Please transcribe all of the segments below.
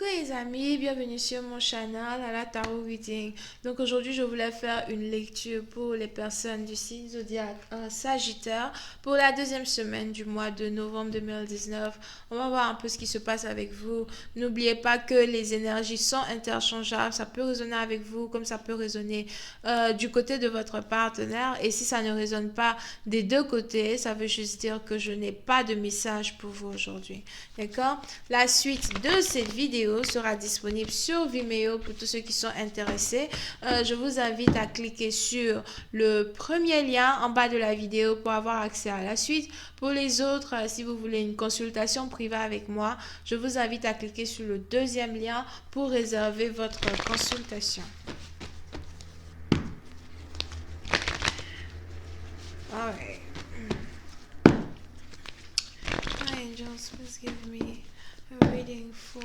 Coucou les amis, bienvenue sur mon channel à la Tarot Reading. Donc aujourd'hui je voulais faire une lecture pour les personnes du signe zodiaque Sagittaire pour la deuxième semaine du mois de novembre 2019. On va voir un peu ce qui se passe avec vous. N'oubliez pas que les énergies sont interchangeables, ça peut résonner avec vous comme ça peut résonner du côté de votre partenaire. Et si ça ne résonne pas des deux côtés, ça veut juste dire que je n'ai pas de message pour vous aujourd'hui. D'accord? La suite de cette vidéo sera disponible sur Vimeo pour tous ceux qui sont intéressés. Je vous invite à cliquer sur le premier lien en bas de la vidéo pour avoir accès à la suite. Pour les autres, si vous voulez une consultation privée avec moi, je vous invite à cliquer sur le deuxième lien pour réserver votre consultation. Alright. My angels, please give me a reading for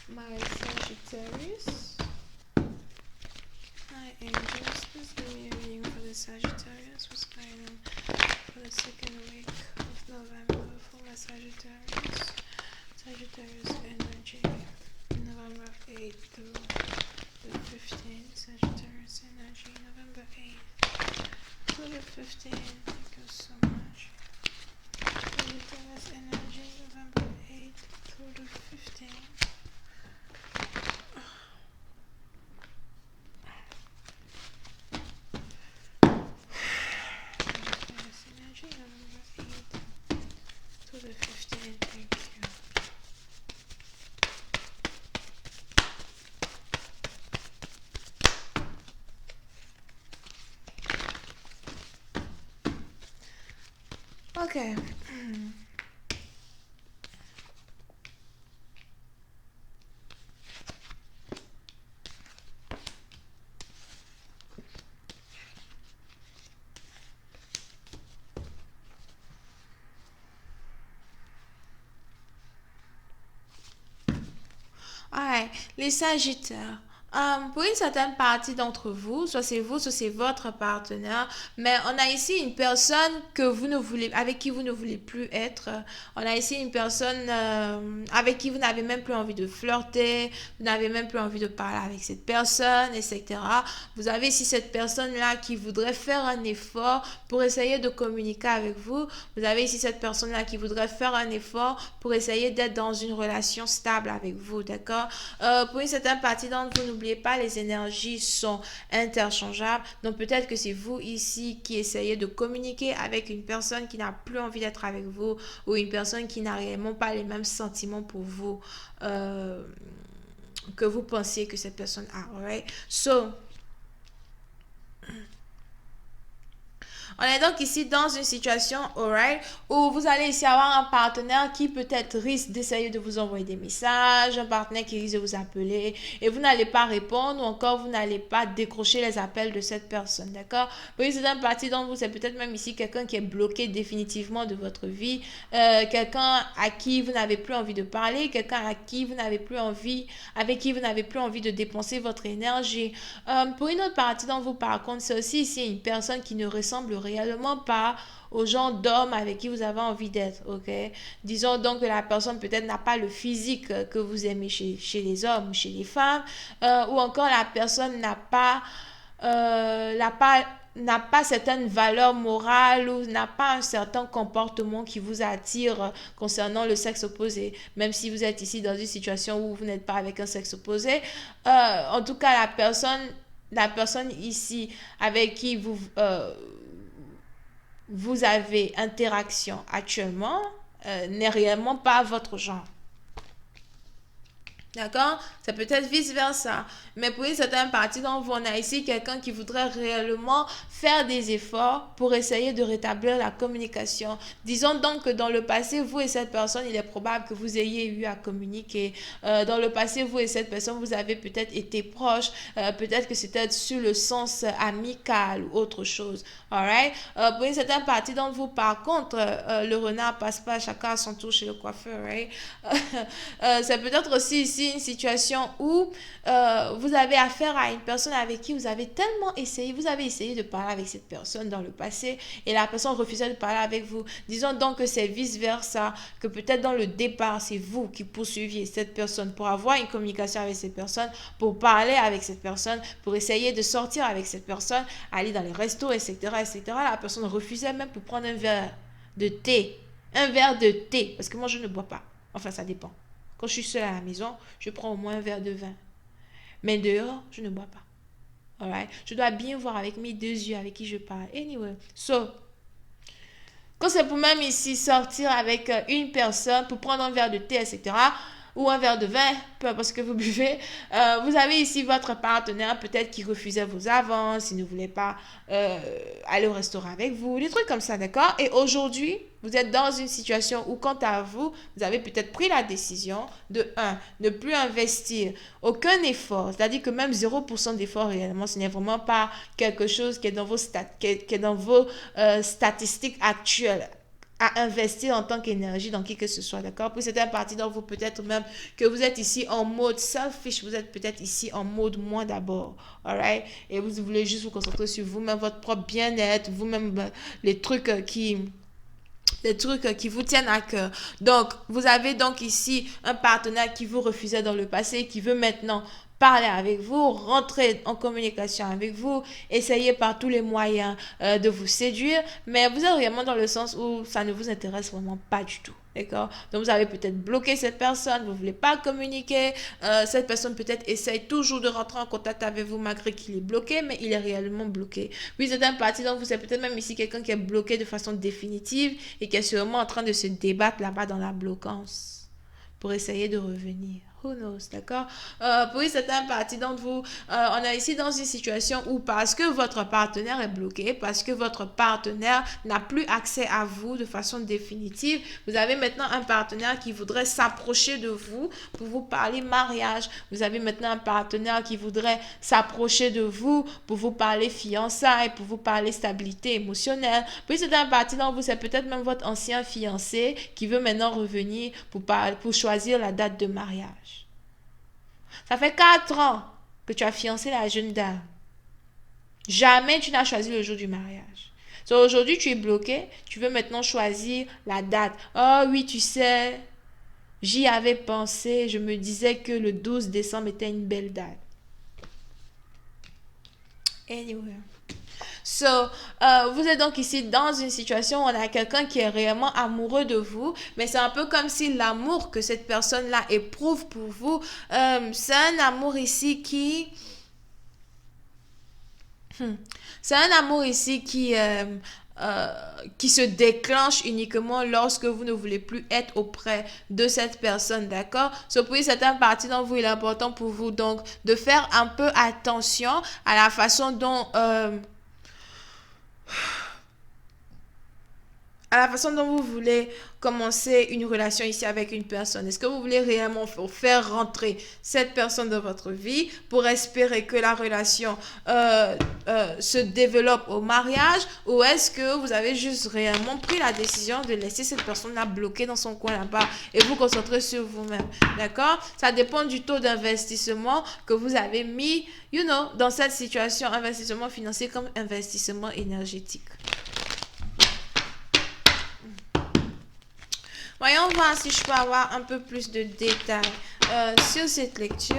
my Sagittarius. My angels, please give me a reading for the Sagittarius. What's going on for the second week of November for my Sagittarius? Sagittarius energy, November 8th through the 15th. Sagittarius energy, November 8th to the 15th. Thank you so much. Sagittarius energy, November 8th through the 15th. Sagittarius energy, November 8th to the 15th. Thank you. Okay. Alright, les Sagittaires. Pour une certaine partie d'entre vous, soit c'est votre partenaire, mais on a ici une personne que vous ne voulez, avec qui vous ne voulez plus être. On a ici une personne avec qui vous n'avez même plus envie de flirter, vous n'avez même plus envie de parler avec cette personne, etc. Vous avez ici cette personne-là qui voudrait faire un effort pour essayer de communiquer avec vous. Vous avez ici cette personne-là qui voudrait faire un effort pour essayer d'être dans une relation stable avec vous, d'accord? Pour une certaine partie d'entre vous, n'oubliez pas, les énergies sont interchangeables. Donc peut-être que c'est vous ici qui essayez de communiquer avec une personne qui n'a plus envie d'être avec vous ou une personne qui n'a réellement pas les mêmes sentiments pour vous que vous pensiez que cette personne a. Alright? So, on est donc ici dans une situation, alright, où vous allez ici avoir un partenaire qui peut-être risque d'essayer de vous envoyer des messages, un partenaire qui risque de vous appeler et vous n'allez pas répondre ou encore vous n'allez pas décrocher les appels de cette personne, d'accord? Pour une certaine partie d'entre vous, c'est peut-être même ici quelqu'un qui est bloqué définitivement de votre vie, quelqu'un à qui vous n'avez plus envie de parler, quelqu'un à qui vous n'avez plus envie, avec qui vous n'avez plus envie de dépenser votre énergie. Pour une autre partie d'entre vous, par contre, c'est aussi ici une personne qui ne ressemble réellement pas au genre d'homme avec qui vous avez envie d'être, ok? Disons donc que la personne peut-être n'a pas le physique que vous aimez chez les hommes, chez les femmes, ou encore la personne n'a pas certaines valeurs morales ou n'a pas un certain comportement qui vous attire concernant le sexe opposé. Même si vous êtes ici dans une situation où vous n'êtes pas avec un sexe opposé, en tout cas la personne ici avec qui vous avez interaction actuellement n'est réellement pas votre genre. D'accord? Ça peut être vice-versa. Mais pour une certaine partie d'entre vous, on a ici quelqu'un qui voudrait réellement faire des efforts pour essayer de rétablir la communication. Disons donc que dans le passé, vous et cette personne, il est probable que vous ayez eu à communiquer. Dans le passé, vous et cette personne, vous avez peut-être été proches. Peut-être que c'était sur le sens amical ou autre chose. Alright? Pour une certaine partie d'entre vous, par contre, le renard passe pas chacun à son tour chez le coiffeur. Right? C'est peut-être aussi ici ici une situation où vous avez affaire à une personne avec qui vous avez tellement essayé, vous avez essayé de parler avec cette personne dans le passé et la personne refusait de parler avec vous. Disons donc que c'est vice-versa, que peut-être dans le départ, c'est vous qui poursuiviez cette personne pour avoir une communication avec cette personne, pour parler avec cette personne, pour essayer de sortir avec cette personne, aller dans les restos, etc., etc. La personne refusait même pour prendre un verre de thé. Un verre de thé, parce que moi je ne bois pas. Enfin, ça dépend. Quand je suis seule à la maison, je prends au moins un verre de vin. Mais dehors, je ne bois pas. Alright? Je dois bien voir avec mes deux yeux avec qui je parle. Anyway, so, quand c'est pour même ici sortir avec une personne pour prendre un verre de thé, etc., ou un verre de vin, peu importe ce que vous buvez, vous avez ici votre partenaire peut-être qui refusait vos avances, il ne voulait pas aller au restaurant avec vous, des trucs comme ça, d'accord? Et aujourd'hui, vous êtes dans une situation où, quant à vous, vous avez peut-être pris la décision de, ne plus investir aucun effort, c'est-à-dire que même 0% d'effort réellement, ce n'est vraiment pas quelque chose qui est dans vos, statistiques actuelles à investir en tant qu'énergie dans qui que ce soit, d'accord? Pour certaines parties d'entre vous, peut-être même que vous êtes ici en mode selfish, vous êtes peut-être ici en mode moi d'abord, alright? Et vous voulez juste vous concentrer sur vous-même, votre propre bien-être, vous-même, les trucs qui vous tiennent à cœur. Donc, vous avez donc ici un partenaire qui vous refusait dans le passé, qui veut maintenant parler avec vous, rentrer en communication avec vous, essayer par tous les moyens de vous séduire, mais vous êtes vraiment dans le sens où ça ne vous intéresse vraiment pas du tout. D'accord? Donc, vous avez peut-être bloqué cette personne, vous ne voulez pas communiquer. Cette personne peut-être essaye toujours de rentrer en contact avec vous malgré qu'il est bloqué, mais il est réellement bloqué. Puis, c'est un parti, donc vous êtes peut-être même ici quelqu'un qui est bloqué de façon définitive et qui est sûrement en train de se débattre là-bas dans la bloquance pour essayer de revenir. Who knows, d'accord? Pour certains parties d'entre vous, on est ici dans une situation où parce que votre partenaire est bloqué, parce que votre partenaire n'a plus accès à vous de façon définitive, vous avez maintenant un partenaire qui voudrait s'approcher de vous pour vous parler mariage. Vous avez maintenant un partenaire qui voudrait s'approcher de vous pour vous parler fiançailles, pour vous parler stabilité émotionnelle. Puis certains parties d'entre vous, c'est peut-être même votre ancien fiancé qui veut maintenant revenir pour choisir la date de mariage. Ça fait 4 ans que tu as fiancé la jeune dame. Jamais tu n'as choisi le jour du mariage. So, aujourd'hui, tu es bloqué. Tu veux maintenant choisir la date. Oh oui, tu sais, j'y avais pensé. Je me disais que le 12 décembre était une belle date. Anyway. So, vous êtes donc ici dans une situation où on a quelqu'un qui est réellement amoureux de vous, mais c'est un peu comme si l'amour que cette personne-là éprouve pour vous, c'est un amour ici c'est un amour ici qui se déclenche uniquement lorsque vous ne voulez plus être auprès de cette personne, d'accord? So, pour certaines parties d'entre vous, il est important pour vous donc de faire un peu attention à la façon dont vous voulez commencer une relation ici avec une personne. Est-ce que vous voulez réellement faire rentrer cette personne dans votre vie pour espérer que la relation se développe au mariage, ou est-ce que vous avez juste réellement pris la décision de laisser cette personne-là bloquée dans son coin là-bas et vous concentrer sur vous-même? D'accord? Ça dépend du taux d'investissement que vous avez mis, dans cette situation, investissement financier comme investissement énergétique. Voyons voir si je peux avoir un peu plus de détails sur cette lecture.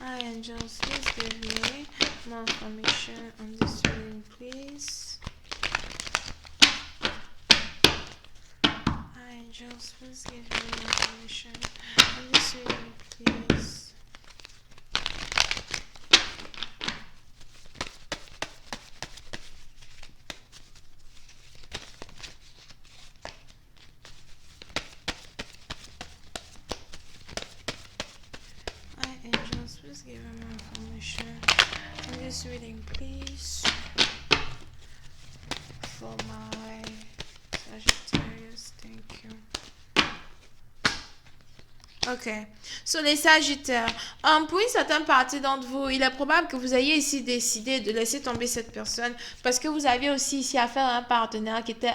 Hi angels, please give me more information on this reading, please. Hi angels, please give me more information on this reading, please. Please give me more information in this reading, please, for my Sagittarius. Thank you. Ok. Sur les Sagittaires, pour une certaine partie d'entre vous, il est probable que vous ayez ici décidé de laisser tomber cette personne parce que vous aviez aussi ici affaire à un partenaire qui était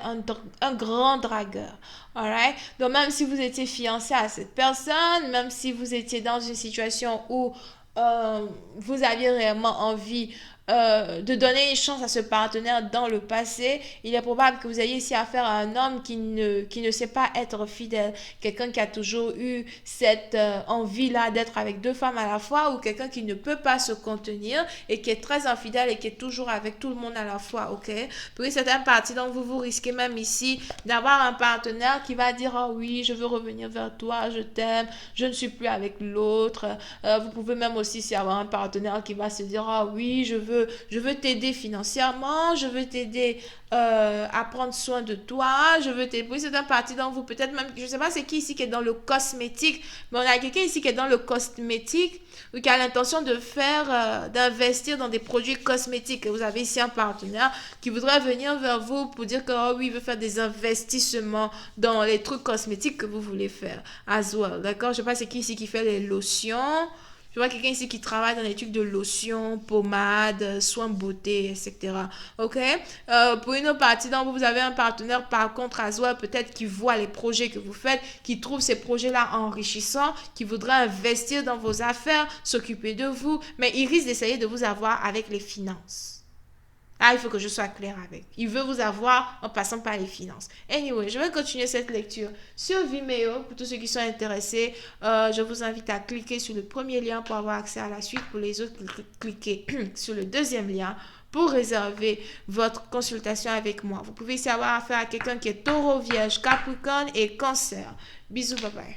un grand dragueur. Alright? Donc, même si vous étiez fiancé à cette personne, même si vous étiez dans une situation où vous aviez réellement envie de donner une chance à ce partenaire dans le passé, il est probable que vous ayez ici affaire à un homme qui ne sait pas être fidèle, quelqu'un qui a toujours eu cette envie-là d'être avec deux femmes à la fois, ou quelqu'un qui ne peut pas se contenir et qui est très infidèle et qui est toujours avec tout le monde à la fois, ok? Pour une certaine partie, donc vous risquez même ici d'avoir un partenaire qui va dire, oh oui, je veux revenir vers toi, je t'aime, je ne suis plus avec l'autre. Vous pouvez même aussi ici avoir un partenaire qui va se dire, ah oui, je veux t'aider financièrement, je veux t'aider à prendre soin de toi, je veux t'aider. Oui, c'est un parti dans vous, peut-être même, je ne sais pas c'est qui ici qui est dans le cosmétique, mais on a quelqu'un ici qui est dans le cosmétique ou qui a l'intention de faire, d'investir dans des produits cosmétiques. Et vous avez ici un partenaire qui voudrait venir vers vous pour dire que, oh oui, il veut faire des investissements dans les trucs cosmétiques que vous voulez faire. As well, d'accord? Je ne sais pas c'est qui ici qui fait les lotions. Je vois quelqu'un ici qui travaille dans les trucs de lotion, pommade, soins beauté, etc. Ok? Pour une autre partie d'entre vous, vous avez un partenaire par contre à soi, peut-être qui voit les projets que vous faites, qui trouve ces projets-là enrichissants, qui voudra investir dans vos affaires, s'occuper de vous, mais il risque d'essayer de vous avoir avec les finances. Ah, il faut que je sois claire avec. Il veut vous avoir en passant par les finances. Anyway, je vais continuer cette lecture sur Vimeo. Pour tous ceux qui sont intéressés, je vous invite à cliquer sur le premier lien pour avoir accès à la suite. Pour les autres, cliquez sur le deuxième lien pour réserver votre consultation avec moi. Vous pouvez ici avoir affaire à quelqu'un qui est taureau, vierge, capricorne et cancer. Bisous, bye bye.